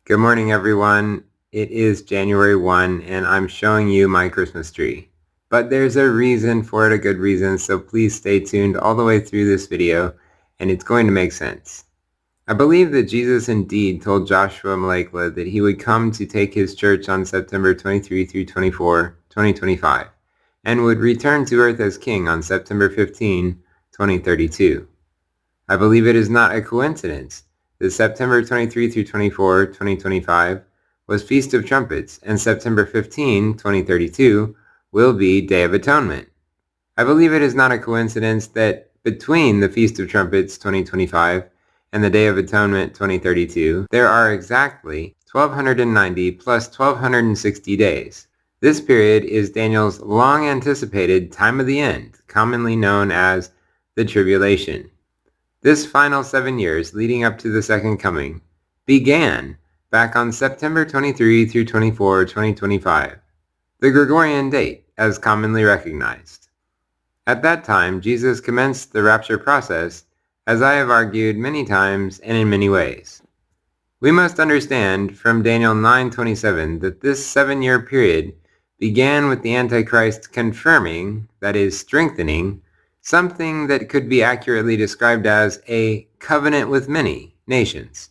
Good morning, everyone. It is January 1, and I'm showing you my Christmas tree. But there's a reason for it, a good reason, so please stay tuned all the way through this video, and it's going to make sense. I believe that Jesus indeed told Joshua Malekla that he would come to take his church on September 23 through 24, 2025, and would return to earth as king on September 15, 2032. I believe it is not a coincidence that September 23 through 24, 2025 was Feast of Trumpets, and September 15, 2032 will be Day of Atonement. I believe it is not a coincidence that between the Feast of Trumpets 2025 and the Day of Atonement 2032, there are exactly 1290 plus 1260 days. This period is Daniel's long-anticipated time of the end, commonly known as the Tribulation. This final 7 years leading up to the Second Coming began back on September 23 through 24, 2025, the Gregorian date as commonly recognized. At that time, Jesus commenced the rapture process, as I have argued many times and in many ways. We must understand from Daniel 9:27 that this 7-year period began with the Antichrist confirming, that is, strengthening, something that could be accurately described as a covenant with many nations.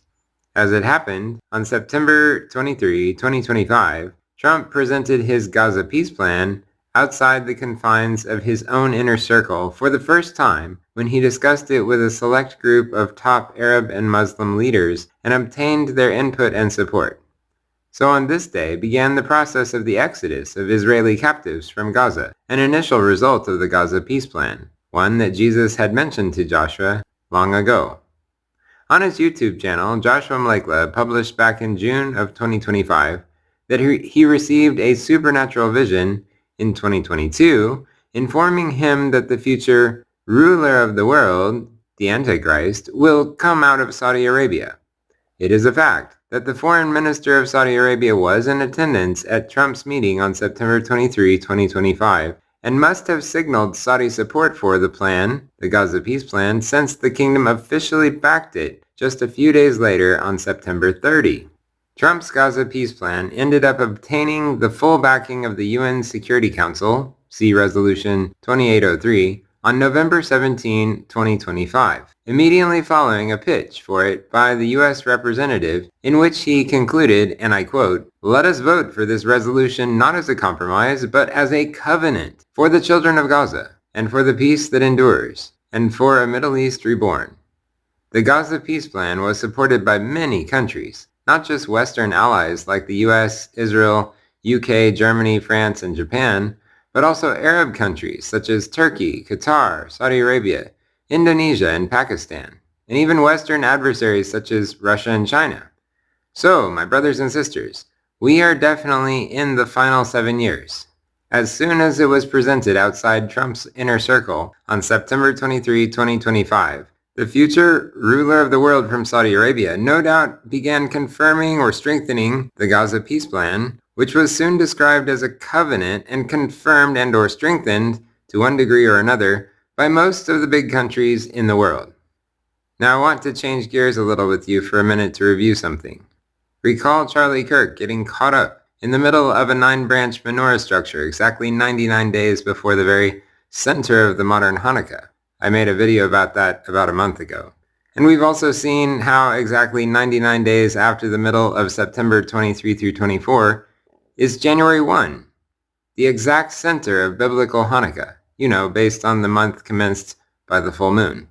As it happened, on September 23, 2025, Trump presented his Gaza peace plan outside the confines of his own inner circle for the first time when he discussed it with a select group of top Arab and Muslim leaders and obtained their input and support. So on this day began the process of the exodus of Israeli captives from Gaza, an initial result of the Gaza peace plan, one that Jesus had mentioned to Joshua long ago. On his YouTube channel, Joshua Malekla published back in June of 2025 that he received a supernatural vision in 2022, informing him that the future ruler of the world, the Antichrist, will come out of Saudi Arabia. It is a fact that the foreign minister of Saudi Arabia was in attendance at Trump's meeting on September 23, 2025, and must have signaled Saudi support for the plan, the Gaza peace plan, since the kingdom officially backed it just a few days later on September 30. Trump's Gaza peace plan ended up obtaining the full backing of the UN Security Council, see Resolution 2803, on November 17, 2025, immediately following a pitch for it by the U.S. representative in which he concluded, and I quote, "Let us vote for this resolution not as a compromise, but as a covenant for the children of Gaza, and for the peace that endures, and for a Middle East reborn." The Gaza peace plan was supported by many countries, not just Western allies like the U.S., Israel, UK, Germany, France, and Japan, but also Arab countries such as Turkey, Qatar, Saudi Arabia, Indonesia, and Pakistan, and even Western adversaries such as Russia and China. So, my brothers and sisters, we are definitely in the final 7 years. As soon as it was presented outside Trump's inner circle on September 23, 2025, the future ruler of the world from Saudi Arabia no doubt began confirming or strengthening the Gaza peace plan, which was soon described as a covenant and confirmed and or strengthened, to one degree or another, by most of the big countries in the world. Now I want to change gears a little with you for a minute to review something. Recall Charlie Kirk getting caught up in the middle of a 9-branch menorah structure exactly 99 days before the very center of the modern Hanukkah. I made a video about that about a month ago. And we've also seen how exactly 99 days after the middle of September 23 through 24 is January 1, the exact center of biblical Hanukkah, based on the month commenced by the full moon.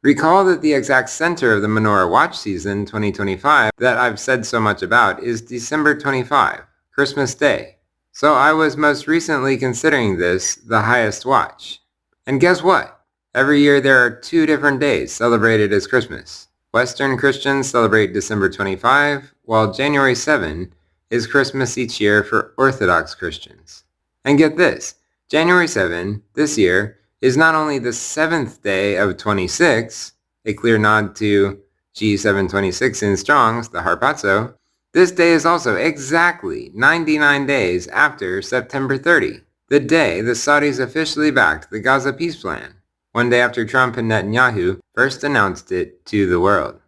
Recall that the exact center of the menorah watch season 2025 that I've said so much about is December 25, Christmas Day. So I was most recently considering this the highest watch. And guess what? Every year there are 2 different days celebrated as Christmas. Western Christians celebrate December 25, while January 7 is Christmas each year for Orthodox Christians. And get this, January 7 this year is not only the 7th day of 26, a clear nod to G726 in Strong's, the Harpazo, this day is also exactly 99 days after September 30, the day the Saudis officially backed the Gaza peace plan, one day after Trump and Netanyahu first announced it to the world.